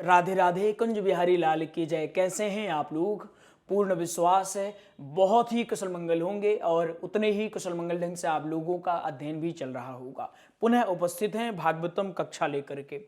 राधे राधे, कुंज बिहारी लाल की जय। कैसे हैं आप लोग? पूर्ण विश्वास है बहुत ही कुशल मंगल होंगे और उतने ही कुशल मंगल ढंग से आप लोगों का अध्ययन भी चल रहा होगा। पुनः उपस्थित हैं भागवतम कक्षा लेकर के।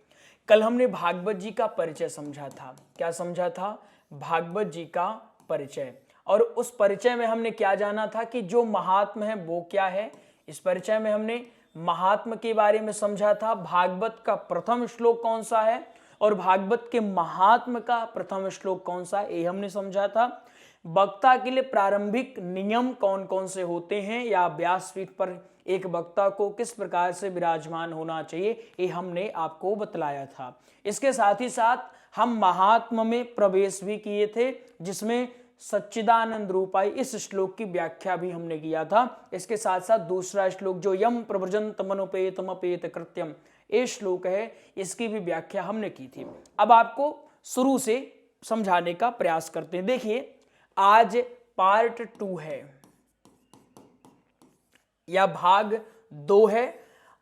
कल हमने भागवत जी का परिचय समझा था। क्या समझा था? भागवत जी का परिचय। और उस परिचय में हमने क्या जाना था कि जो महात्म है वो क्या है। इस परिचय में हमने महात्म के बारे में समझा था। भागवत का प्रथम श्लोक कौन सा है और भागवत के महात्म का प्रथम श्लोक कौन सा, ये हमने समझा था। वक्ता के लिए प्रारंभिक नियम कौन कौन से होते हैं या व्यासपीठ पर एक वक्ता को किस प्रकार से विराजमान होना चाहिए, ये हमने आपको बतलाया था। इसके साथ ही साथ हम महात्म में प्रवेश भी किए थे, जिसमें सच्चिदानंद रूपाई इस श्लोक की व्याख्या भी हमने किया था। इसके साथ साथ दूसरा श्लोक जो यम प्रव्रजंत मनोपेतमपेत कृत्यम, ये श्लोक है, इसकी भी व्याख्या हमने की थी। अब आपको शुरू से समझाने का प्रयास करते हैं। देखिए, आज पार्ट 2 है या भाग 2 है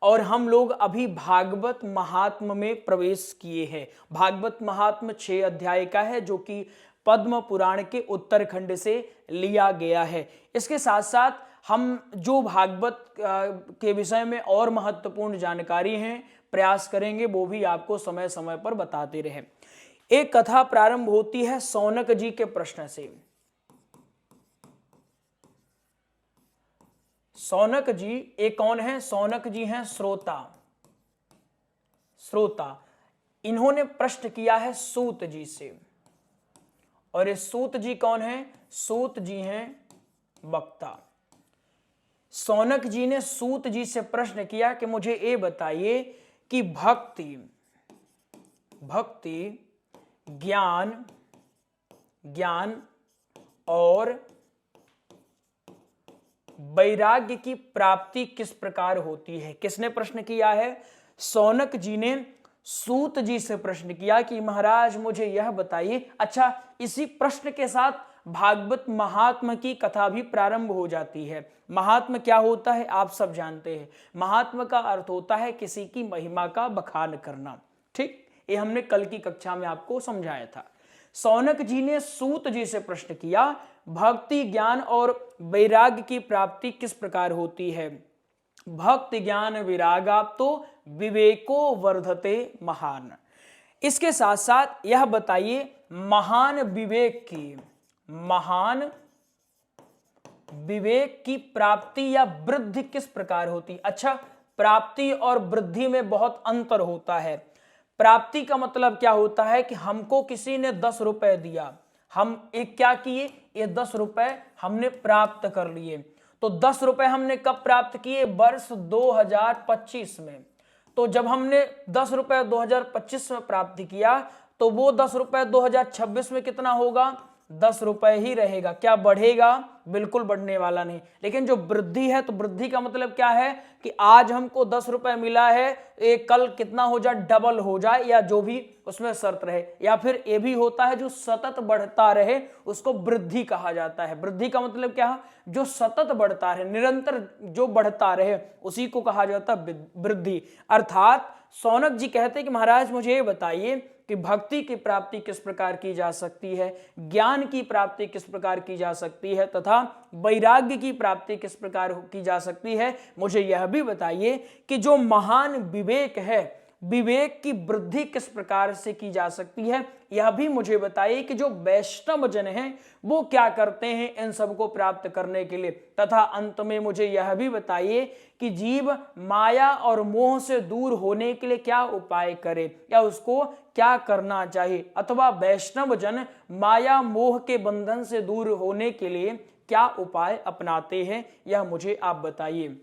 और हम लोग अभी भागवत महात्म में प्रवेश किए हैं। भागवत महात्म 6 अध्याय का है, जो कि पद्म पुराण के उत्तरखंड से लिया गया है। इसके साथ साथ हम जो भागवत के विषय में और महत्वपूर्ण जानकारी हैं प्रयास करेंगे, वो भी आपको समय समय पर बताते रहे। एक कथा प्रारंभ होती है सौनक जी के प्रश्न से। सौनक जी एक कौन है? सौनक जी हैं श्रोता। इन्होंने प्रश्न किया है सूत जी से, और ये सूत जी कौन है? सूत जी हैं वक्ता। सौनक जी ने सूत जी से प्रश्न किया कि मुझे ये बताइए कि भक्ति ज्ञान और वैराग्य की प्राप्ति किस प्रकार होती है। किसने प्रश्न किया है? सौनक जी ने सूत जी से प्रश्न किया कि महाराज मुझे यह बताइए। अच्छा, इसी प्रश्न के साथ भागवत महात्म की कथा भी प्रारंभ हो जाती है। महात्म क्या होता है आप सब जानते हैं। महात्म का अर्थ होता है किसी की महिमा का बखान करना। ठीक, ये हमने कल की कक्षा में आपको समझाया था। सौनक जी ने सूत जी से प्रश्न किया, भक्ति ज्ञान और वैराग्य की प्राप्ति किस प्रकार होती है। भक्ति ज्ञान विरागाप तो विवेको वर्धते महान। इसके साथ साथ यह बताइए महान विवेक की प्राप्ति या वृद्धि किस प्रकार होती। अच्छा, प्राप्ति और वृद्धि में बहुत अंतर होता है। प्राप्ति का मतलब क्या होता है कि हमको किसी ने 10 रुपए दिया, हम एक क्या किए, ये 10 रुपए हमने प्राप्त कर लिए। तो 10 रुपए हमने कब प्राप्त किए? वर्ष 2025 में। तो जब हमने 10 रुपए 2025 में प्राप्त किया, तो वो 10 रुपए 2026 में कितना होगा? 10 रुपए ही रहेगा। क्या बढ़ेगा? बिल्कुल बढ़ने वाला नहीं। लेकिन जो वृद्धि है, तो वृद्धि का मतलब क्या है कि आज हमको 10 रुपए मिला है, एक कल कितना हो जाए? डबल हो जाए, या जो भी उसमें शर्त रहे। या फिर ये भी होता है जो सतत बढ़ता रहे, उसको वृद्धि कहा जाता है। वृद्धि का मतलब क्या है? जो सतत बढ़ता रहे, निरंतर जो बढ़ता रहे, उसी को कहा जाता है वृद्धि। अर्थात सौनक जी कहते हैं कि महाराज मुझे ये बताइए कि भक्ति की प्राप्ति किस प्रकार की जा सकती है, ज्ञान की प्राप्ति किस प्रकार की जा सकती है, तथा वैराग्य की प्राप्ति किस प्रकार की जा सकती है। मुझे यह भी बताइए कि जो महान विवेक है, विवेक की वृद्धि किस प्रकार से की जा सकती है। यह भी मुझे बताइए कि जो वैष्णव जन हैं वो क्या करते हैं इन सबको प्राप्त करने के लिए। तथा अंत में मुझे यह भी बताइए कि जीव माया और मोह से दूर होने के लिए क्या उपाय करे या उसको क्या करना चाहिए, अथवा वैष्णव जन माया मोह के बंधन से दूर होने के लिए क्या उपाय अपनाते हैं, यह मुझे आप बताइए।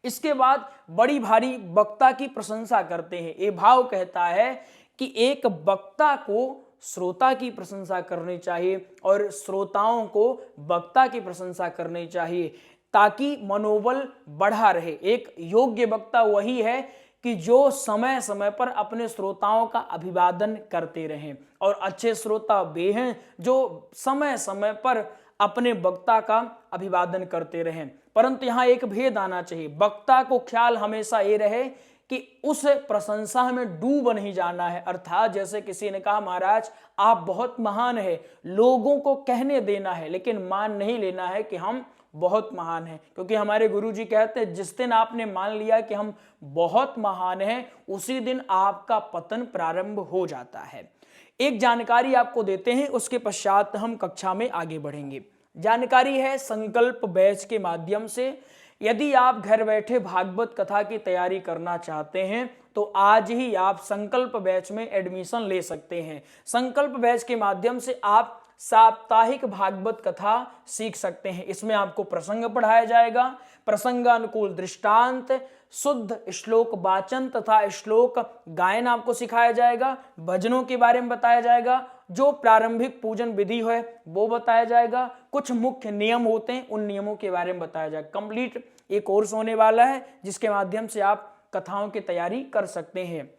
इसके बाद बड़ी भारी वक्ता की प्रशंसा करते हैं। ये भाव कहता है कि एक वक्ता को श्रोता की प्रशंसा करनी चाहिए और श्रोताओं को वक्ता की प्रशंसा करनी चाहिए, ताकि मनोबल बढ़ा रहे। एक योग्य वक्ता वही है कि जो समय समय पर अपने श्रोताओं का अभिवादन करते रहें, और अच्छे श्रोता वे हैं जो समय समय पर अपने वक्ता का अभिवादन करते रहें। परंतु यहाँ एक भेद आना चाहिए। वक्ता को ख्याल हमेशा ये रहे कि उस प्रशंसा में डूब नहीं जाना है। अर्थात जैसे किसी ने कहा महाराज आप बहुत महान है, लोगों को कहने देना है लेकिन मान नहीं लेना है कि हम बहुत महान हैं, क्योंकि हमारे गुरुजी कहते हैं जिस दिन आपने मान लिया कि हम बहुत महान हैं उसी दिन आपका पतन प्रारंभ हो जाता है। एक जानकारी आपको देते हैं, उसके पश्चात हम कक्षा में आगे बढ़ेंगे। जानकारी है संकल्प बैच के माध्यम से। यदि आप घर बैठे भागवत कथा की तैयारी करना चाहते हैं तो आज ही आप संकल्प बैच में एडमिशन ले सकते हैं। संकल्प बैच के माध्यम से आप साप्ताहिक भागवत कथा सीख सकते हैं। इसमें आपको प्रसंग पढ़ाया जाएगा, प्रसंगानुकूल दृष्टांत, शुद्ध श्लोक वाचन तथा श्लोक गायन आपको सिखाया जाएगा, भजनों के बारे में बताया जाएगा, जो प्रारंभिक पूजन विधि है वो बताया जाएगा, कुछ मुख्य नियम होते हैं उन नियमों के बारे में बताया जाएगा। कंप्लीट एक कोर्स होने वाला है जिसके माध्यम से आप कथाओं की तैयारी कर सकते हैं।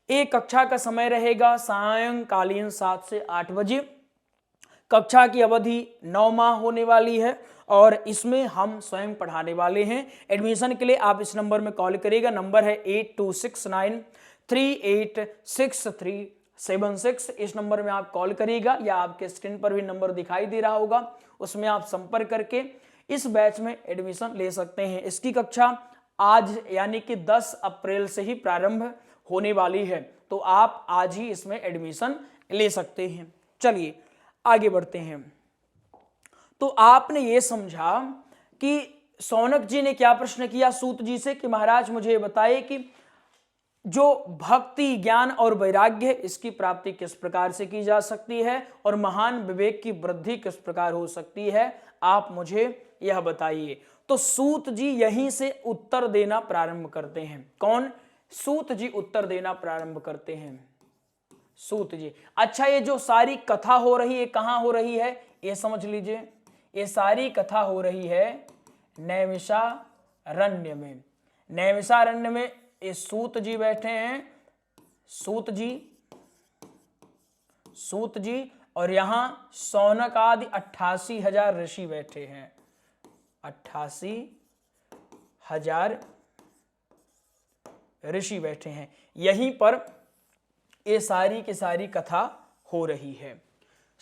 एक कक्षा का समय रहेगा सायंकालीन 7 से 8 बजे। कक्षा की अवधि 9 माह होने वाली है और इसमें हम स्वयं पढ़ाने वाले हैं। एडमिशन के लिए आप इस नंबर में कॉल करिएगा, नंबर है 8269386376। इस नंबर में आप कॉल करिएगा या आपके स्क्रीन पर भी नंबर दिखाई दे रहा होगा, उसमें आप संपर्क करके इस बैच में एडमिशन ले सकते हैं। इसकी कक्षा आज यानी कि 10 अप्रैल से ही प्रारंभ होने वाली है, तो आप आज ही इसमें एडमिशन ले सकते हैं। चलिए आगे बढ़ते हैं। तो आपने ये समझा कि शौनक जी ने क्या प्रश्न किया सूत जी से कि महाराज मुझे बताइए कि जो भक्ति ज्ञान और वैराग्य है इसकी प्राप्ति किस प्रकार से की जा सकती है और महान विवेक की वृद्धि किस प्रकार हो सकती है, आप मुझे यह बताइए। तो सूत जी यहीं से उत्तर देना प्रारंभ करते हैं। कौन? सूत जी उत्तर देना प्रारंभ करते हैं। सूत जी, अच्छा ये जो सारी कथा हो रही है कहां हो रही है ये समझ लीजिए। ये सारी कथा हो रही है नैमिषारण्य में। नैमिषारण्य में ये सूत जी बैठे हैं, सूत जी और यहां शौनक आदि 88,000 ऋषि बैठे हैं। 88,000 ऋषि बैठे हैं। यहीं पर ये सारी की सारी कथा हो रही है।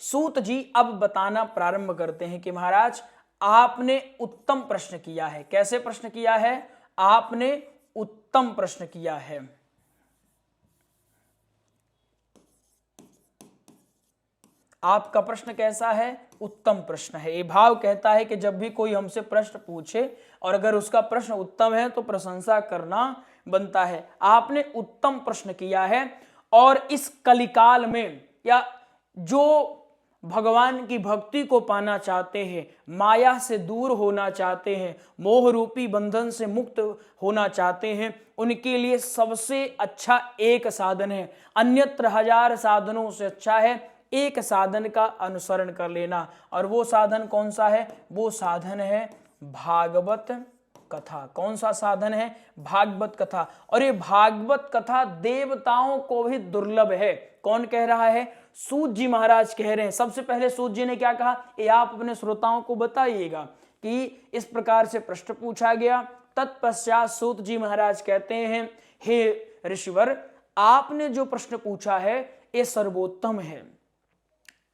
सूत जी अब बताना प्रारंभ करते हैं कि महाराज आपने उत्तम प्रश्न किया है। कैसे प्रश्न किया है? आपने उत्तम प्रश्न किया है। आपका प्रश्न कैसा है? उत्तम प्रश्न है। ये भाव कहता है कि जब भी कोई हमसे प्रश्न पूछे और अगर उसका प्रश्न उत्तम है तो प्रशंसा करना बनता है। आपने उत्तम प्रश्न किया है और इस कलिकाल में या जो भगवान की भक्ति को पाना चाहते हैं, माया से दूर होना चाहते हैं, मोह रूपी बंधन से मुक्त होना चाहते हैं, उनके लिए सबसे अच्छा एक साधन है। अन्यत्र 1000 साधनों से अच्छा है एक साधन का अनुसरण कर लेना। और वो साधन कौन सा है? वो साधन है भागवत कथा। कौन सा साधन है? भागवत कथा। और ये भागवत कथा देवताओं को भी दुर्लभ है। कौन कह रहा है? सूत जी महाराज कह रहे हैं। सबसे पहले सूत जी ने क्या कहा, ये आप अपने श्रोताओं को बताइएगा कि इस प्रकार से प्रश्न पूछा गया। तत्पश्चात सूत जी महाराज कहते हैं, हे ऋषिवर, आपने जो प्रश्न पूछा है ये सर्वोत्तम है।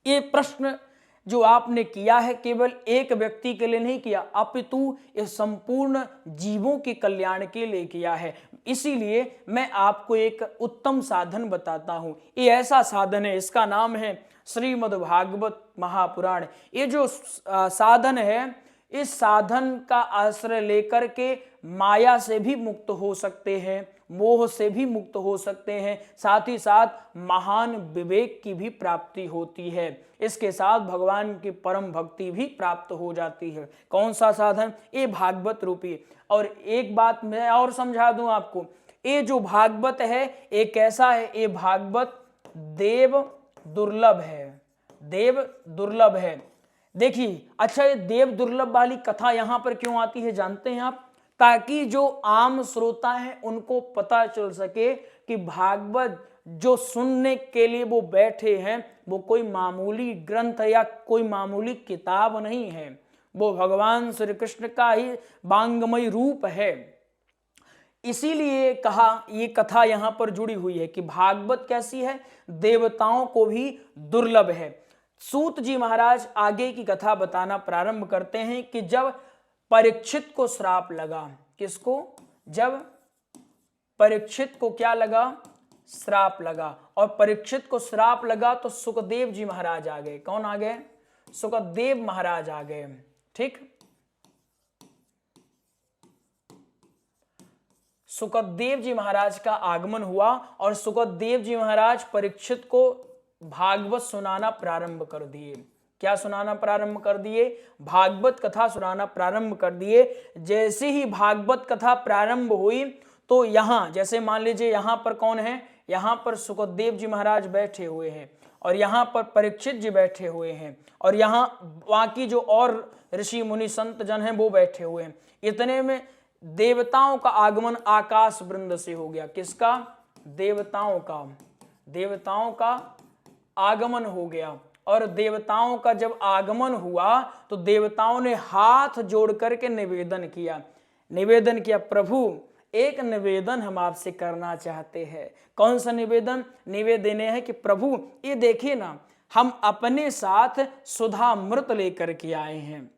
ये प्रश्न जो आपने किया है केवल एक व्यक्ति के लिए नहीं किया, अपितु ये संपूर्ण जीवों के कल्याण के लिए किया है। इसीलिए मैं आपको एक उत्तम साधन बताता हूं। ये ऐसा साधन है, इसका नाम है श्रीमद् भागवत महापुराण। ये जो साधन है, इस साधन का आश्रय लेकर के माया से भी मुक्त हो सकते हैं, मोह से भी मुक्त हो सकते हैं, साथ ही साथ महान विवेक की भी प्राप्ति होती है। इसके साथ भगवान की परम भक्ति भी प्राप्त हो जाती है। कौन सा साधन? ये भागवत रूपी। और एक बात मैं और समझा दूं आपको, ये जो भागवत है ये कैसा है? ये भागवत देव दुर्लभ है। देव दुर्लभ है। देखिए, अच्छा ये देव दुर्लभ वाली कथा यहां पर क्यों आती है जानते हैं आप? ताकि जो आम श्रोता हैं उनको पता चल सके कि भागवत जो सुनने के लिए वो बैठे हैं वो कोई मामूली ग्रंथ या कोई मामूली किताब नहीं है, वो भगवान श्री कृष्ण का ही वांगमय रूप है। इसीलिए कहा ये कथा यहां पर जुड़ी हुई है कि भागवत कैसी है, देवताओं को भी दुर्लभ है। सूत जी महाराज आगे की कथा बताना प्रारंभ करते हैं कि जब परीक्षित को श्राप लगा, किसको, जब परीक्षित को क्या लगा, श्राप लगा, और परीक्षित को श्राप लगा तो सुखदेव जी महाराज आ गए। कौन आ गए, सुखदेव महाराज आ गए। ठीक, सुखदेव जी महाराज का आगमन हुआ और सुखदेव जी महाराज परीक्षित को भागवत सुनाना प्रारंभ कर दिए। क्या सुनाना प्रारंभ कर दिए, भागवत कथा सुनाना प्रारंभ कर दिए। जैसे ही भागवत कथा प्रारंभ हुई तो यहां, जैसे मान लीजिए यहां पर कौन है, यहां पर सुखदेव जी महाराज बैठे हुए हैं और यहां पर परीक्षित जी बैठे हुए हैं और यहां बाकी जो और ऋषि मुनि संत जन हैं वो बैठे हुए हैं। इतने में देवताओं का आगमन आकाश वृंद से हो गया। किसका, देवताओं का आगमन हो गया। और देवताओं का जब आगमन हुआ तो देवताओं ने हाथ जोड़ करके निवेदन किया, प्रभु एक निवेदन हम आपसे करना चाहते हैं। कौन सा निवेदन, निवेदन है कि प्रभु ये देखिए ना, हम अपने साथ सुधामृत लेकर के आए हैं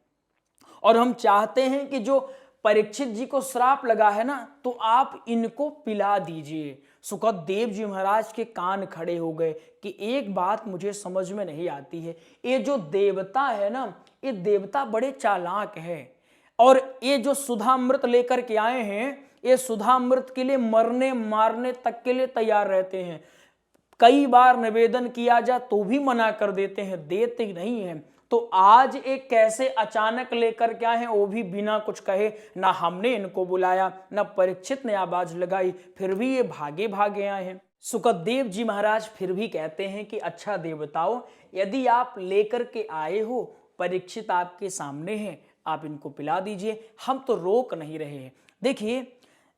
और हम चाहते हैं कि जो परीक्षित जी को श्राप लगा है ना, तो आप इनको पिला दीजिए। सुखदेव जी महाराज के कान खड़े हो गए कि एक बात मुझे समझ में नहीं आती है, ये जो देवता है ना, ये देवता बड़े चालाक है और ये जो सुधामृत लेकर के आए हैं, ये सुधामृत के लिए मरने मारने तक के लिए तैयार रहते हैं। कई बार निवेदन किया जाए तो भी मना कर देते हैं, देते नहीं हैं। तो आज एक कैसे अचानक लेकर के आए हैं, वो भी बिना कुछ कहे, ना हमने इनको बुलाया ना परीक्षित ने आवाज लगाई, फिर भी ये भागे भागे आए हैं। सुखदेव जी महाराज फिर भी कहते हैं कि अच्छा देवताओं, यदि आप लेकर के आए हो, परीक्षित आपके सामने हैं, आप इनको पिला दीजिए, हम तो रोक नहीं रहे हैं। देखिए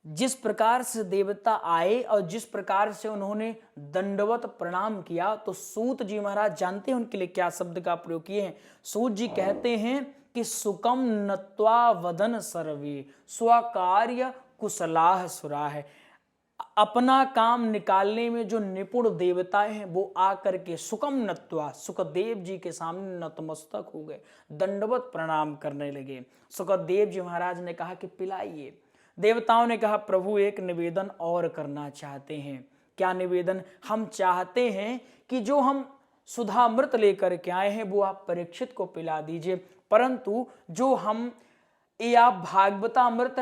जिस प्रकार से देवता आए और जिस प्रकार से उन्होंने दंडवत प्रणाम किया, तो सूत जी महाराज जानते हैं उनके लिए क्या शब्द का प्रयोग किए हैं। सूत जी कहते हैं कि सुकम नत्वा वदन सर्वे स्वकार्य कुशलाह सुरा है। अपना काम निकालने में जो निपुण देवताएं हैं वो आकर के सुकम नत्वा, सुखदेव जी के सामने नतमस्तक हो गए, दंडवत प्रणाम करने लगे। सुखदेव जी महाराज ने कहा कि पिलाइए। देवताओं ने कहा प्रभु एक निवेदन और करना चाहते हैं। क्या निवेदन, हम चाहते हैं कि जो हम सुधामृत लेकर के आए हैं वो आप परीक्षित को पिला दीजिए, परंतु जो हम ये आप भागवतामृत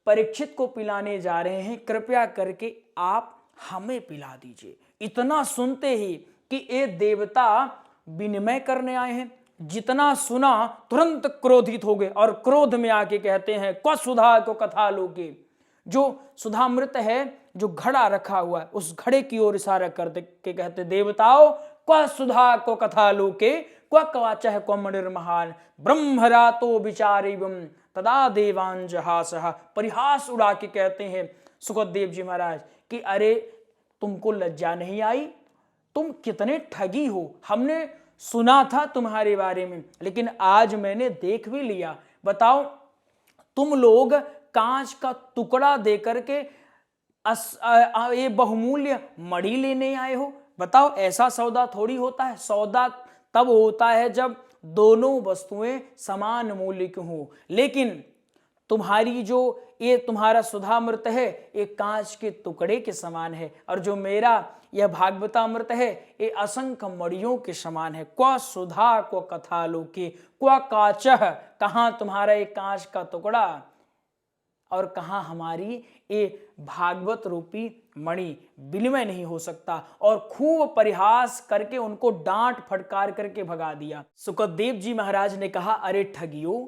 परीक्षित को पिलाने जा रहे हैं, कृपया करके आप हमें पिला दीजिए। इतना सुनते ही कि ये देवता विनिमय करने आए हैं, जितना सुना तुरंत क्रोधित हो गए और क्रोध में आके कहते हैं क्व सुधा को कथा लोके। जो सुधामृत है, जो घड़ा रखा हुआ है, उस घड़े की ओर इशारा करते के कहते देवताओं क्व सुधा को कथा लोके क्व कवाचः क्व मणिर्महान ब्रह्मरातो विचारिवम तदा देवांजहासः। परिहास उड़ा के कहते हैं सुखदेव जी महाराज कि अरे तुमको लज्जा नहीं आई, तुम कितने ठगी हो। हमने सुना था तुम्हारे बारे में, लेकिन आज मैंने देख भी लिया। बताओ तुम लोग कांच का टुकड़ा देकर के ये बहुमूल्य मणि लेने आए हो। बताओ ऐसा सौदा थोड़ी होता है। सौदा तब होता है जब दोनों वस्तुएं समान मूल्य की हो। लेकिन तुम्हारी जो ये तुम्हारा सुधामृत है ये कांच के टुकड़े के समान है, और जो मेरा यह भागवतामृत है ये असंख्य मणियों के समान है। क्व सुधा को कथा लोके क्व काचः, कहाँ तुम्हारा ये कांच का टुकड़ा और कहाँ हमारी ये भागवत रूपी मणि, विनिमय नहीं हो सकता। और खूब परिहास करके उनको डांट फटकार करके भगा दिया। सुखदेव जी महाराज ने कहा अरे ठगियों,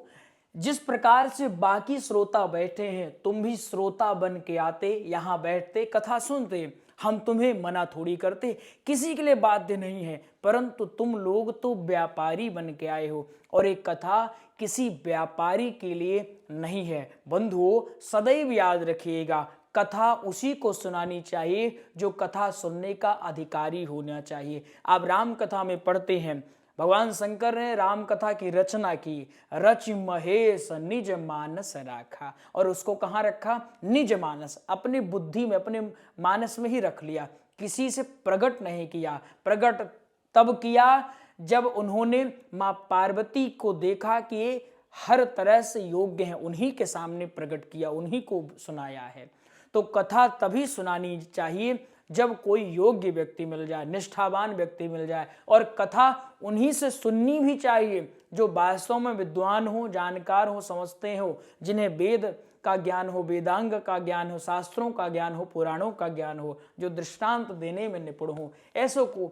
जिस प्रकार से बाकी श्रोता बैठे हैं तुम भी श्रोता बन के आते, यहाँ बैठते कथा सुनते, हम तुम्हें मना थोड़ी करते, किसी के लिए बाध्य नहीं है। परंतु तुम लोग तो व्यापारी बन के आए हो और एक कथा किसी व्यापारी के लिए नहीं है। बंधुओं सदैव याद रखिएगा, कथा उसी को सुनानी चाहिए जो कथा सुनने का अधिकारी होना चाहिए। आप राम कथा में पढ़ते हैं भगवान शंकर ने राम कथा की रचना की, रच महेश निज मानस राखा, और उसको कहाँ रखा? निज मानस, अपनी बुद्धि में, अपने मानस में ही रख लिया, किसी से प्रकट नहीं किया। प्रकट तब किया जब उन्होंने मां पार्वती को देखा कि ये हर तरह से योग्य हैं, उन्हीं के सामने प्रकट किया, उन्हीं को सुनाया है। तो कथा तभी सुनानी चाहिए जब कोई योग्य व्यक्ति मिल जाए, निष्ठावान व्यक्ति मिल जाए, और कथा उन्हीं से सुननी भी चाहिए जो वास्तव में विद्वान हो, जानकार हो, समझते हो, जिन्हें वेद का ज्ञान हो, वेदांग का ज्ञान हो, शास्त्रों का ज्ञान हो, पुराणों का ज्ञान हो, जो दृष्टांत देने में निपुण हो, ऐसों को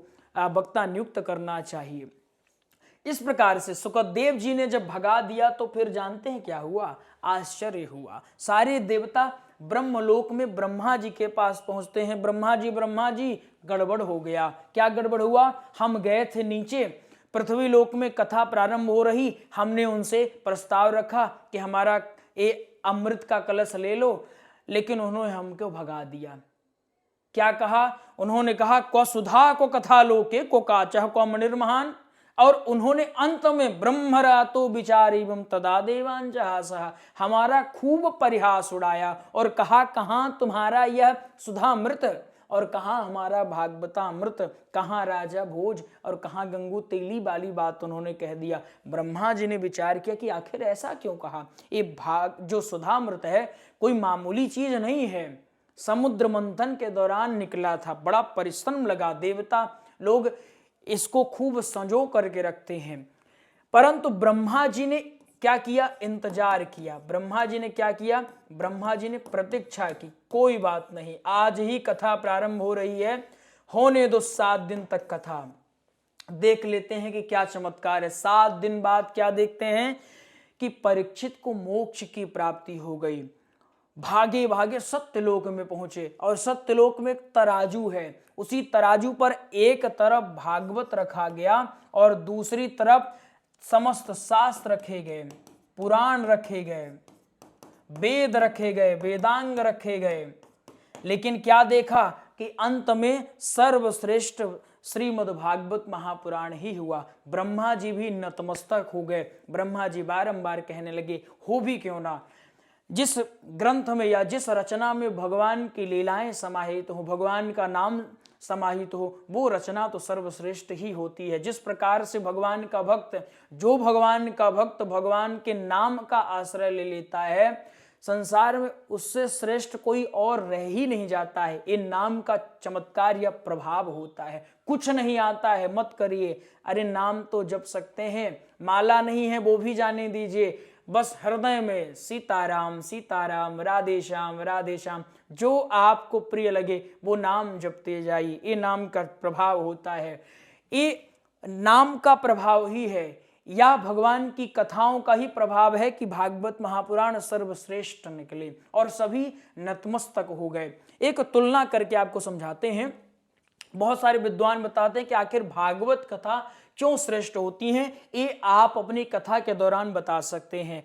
वक्ता नियुक्त करना चाहिए। इस प्रकार से सुखदेव जी ने जब भगा दिया तो फिर जानते हैं क्या हुआ? आश्चर्य हुआ। सारे देवता ब्रह्मलोक में ब्रह्मा जी के पास पहुंचते हैं। ब्रह्मा जी, गड़बड़ हो गया। क्या गड़बड़ हुआ? हम गए थे नीचे, पृथ्वी लोक में कथा प्रारंभ हो रही, हमने उनसे प्रस्ताव रखा कि हमारा ये अमृत का कलश ले लो, लेकिन उन्होंने हमको भगा दिया। क्या कहा? उन्होंने कहा को सुधा को कथा लोके को काचह को मणिर्महान, और उन्होंने अंत में ब्रह्मरातो विचारिवं तदा देवांजहासः, हमारा खूब परिहास उड़ाया और कहा कहाँ तुम्हारा यह सुधामृत, और कहाँ हमारा भागवतामृत, कहाँ राजा भोज, और कहाँ गंगू तेली वाली बात उन्होंने कह दिया। ब्रह्मा जी ने विचार किया कि आखिर ऐसा क्यों कहा? ये भाग जो सुधामृत है कोई मामूली चीज नहीं है, समुद्र मंथन के दौरान निकला था, बड़ा परिश्रम लगा, देवता लोग इसको खूब संजो करके रखते हैं। परंतु ब्रह्मा जी ने क्या किया? इंतजार किया। ब्रह्मा जी ने क्या किया? ब्रह्मा जी ने प्रतीक्षा की, कोई बात नहीं, आज ही कथा प्रारंभ हो रही है, होने दो 7 दिन तक कथा, देख लेते हैं कि क्या चमत्कार है। 7 दिन बाद क्या देखते हैं कि परीक्षित को मोक्ष की प्राप्ति हो गई। भागे भागे सत्यलोक में पहुंचे, और सत्यलोक में एक तराजू है, उसी तराजू पर एक तरफ भागवत रखा गया और दूसरी तरफ समस्त शास्त्र रखे गए, पुराण रखे गए, वेद रखे गए, वेदांग रखे गए। लेकिन क्या देखा कि अंत में सर्वश्रेष्ठ श्रीमद् भागवत महापुराण ही हुआ। ब्रह्मा जी भी नतमस्तक हो गए। ब्रह्मा जी बारंबार कहने लगे, हो भी क्यों ना, जिस ग्रंथ में या जिस रचना में भगवान की लीलाएं समाहित हो, भगवान का नाम समाहित हो, वो रचना तो सर्वश्रेष्ठ ही होती है। जिस प्रकार से भगवान का भक्त, जो भगवान का भक्त भगवान के नाम का आश्रय ले लेता है, संसार में उससे श्रेष्ठ कोई और रह ही नहीं जाता है। इन नाम का चमत्कार या प्रभाव होता है। कुछ नहीं आता है मत करिए, अरे नाम तो जप सकते हैं, माला नहीं है वो भी जाने दीजिए, बस हृदय में सीताराम सीताराम, राधे श्याम, जो आपको प्रिय लगे वो नाम जपते जाइए। ये नाम का प्रभाव होता है, ये नाम का प्रभाव ही है, या भगवान की कथाओं का ही प्रभाव है कि भागवत महापुराण सर्वश्रेष्ठ निकले और सभी नतमस्तक हो गए। एक तुलना करके आपको समझाते हैं। बहुत सारे विद्वान बताते हैं कि आखिर भागवत कथा क्यों श्रेष्ठ होती हैं, ये आप अपनी कथा के दौरान बता सकते हैं।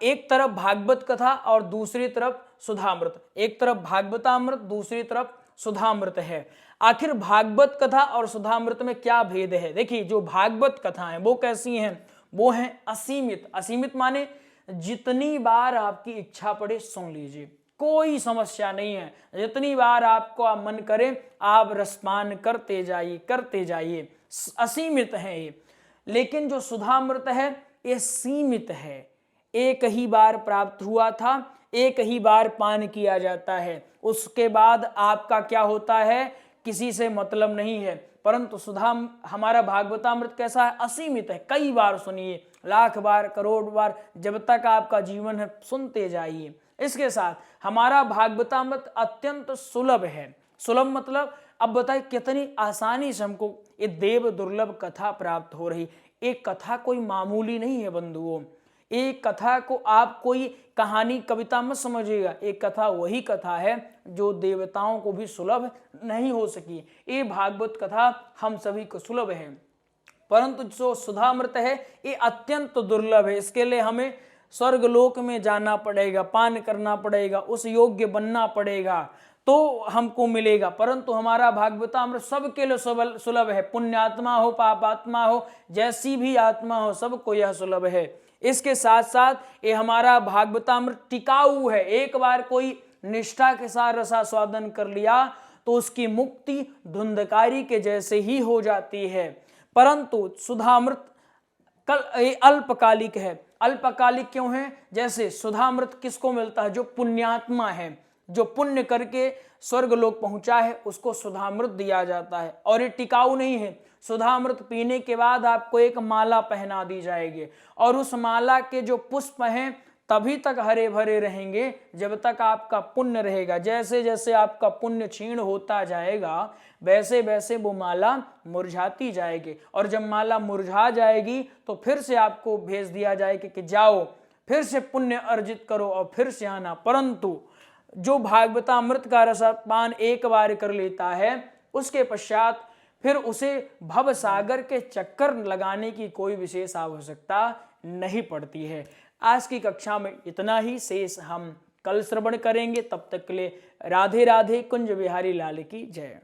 एक तरफ भागवत कथा और दूसरी तरफ सुधामृत, एक तरफ भागवतामृत दूसरी तरफ सुधामृत है। आखिर भागवत कथा और सुधामृत में क्या भेद है? देखिए, जो भागवत कथा है वो कैसी हैं? वो हैं असीमित। असीमित माने जितनी बार आपकी इच्छा पड़े सुन लीजिए, कोई समस्या नहीं है, जितनी बार आपको मन करे आप रसपान करते जाइए, असीमित है ये। लेकिन जो सुधामृत है ये सीमित है, एक ही बार प्राप्त हुआ था, एक ही बार पान किया जाता है, उसके बाद आपका क्या होता है किसी से मतलब नहीं है। परंतु सुधा हमारा भागवतामृत कैसा है? असीमित है, कई बार सुनिए, लाख बार, करोड़ बार, जब तक आपका जीवन है सुनते जाइए। इसके साथ हमारा भागवतामृत अत्यंत सुलभ है। सुलभ मतलब अब बताइए कितनी आसानी से हमको ये देव दुर्लभ कथा प्राप्त हो रही। एक कथा कोई मामूली नहीं है बंधुओं, एक कथा को आप कोई कहानी कविता मत समझिएगा। एक कथा वही कथा है जो देवताओं को भी सुलभ नहीं हो सकी। ये भागवत कथा हम सभी को सुलभ है, परंतु जो सुधामृत है ये अत्यंत दुर्लभ है। इसके लिए हमें स्वर्गलोक में जाना पड़ेगा, पान करना पड़ेगा, उस योग्य बनना पड़ेगा। तो हमको मिलेगा, परंतु हमारा भागवतामृत सबके लिए सुलभ है। पुण्यात्मा हो, पापात्मा हो, जैसी भी आत्मा हो, सबको यह सुलभ है। इसके साथ साथ ये हमारा भागवतामृत टिकाऊ है। एक बार कोई निष्ठा के साथ रसास्वादन कर लिया तो उसकी मुक्ति धुंधकारी के जैसे ही हो जाती है। परंतु सुधामृत अल्पकालिक है। अल्पकालिक क्यों है? जैसे सुधामृत किसको मिलता है? जो पुण्यात्मा है, जो पुण्य करके स्वर्ग लोक पहुंचा है, उसको सुधामृत दिया जाता है। और ये टिकाऊ नहीं है। सुधामृत पीने के बाद आपको एक माला पहना दी जाएगी और उस माला के जो पुष्प हैं तभी तक हरे भरे रहेंगे जब तक आपका पुण्य रहेगा। जैसे जैसे आपका पुण्य क्षीण होता जाएगा वैसे वैसे वो माला मुरझाती जाएगी, और जब माला मुरझा जाएगी तो फिर से आपको भेज दिया जाएगा कि जाओ फिर से पुण्य अर्जित करो और फिर से आना। परंतु जो भागवतामृत का रसपान एक बार कर लेता है उसके पश्चात फिर उसे भव सागर के चक्कर लगाने की कोई विशेष आवश्यकता नहीं पड़ती है। आज की कक्षा में इतना ही, शेष हम कल श्रवण करेंगे। तब तक के लिए राधे राधे। कुंज बिहारी लाल की जय।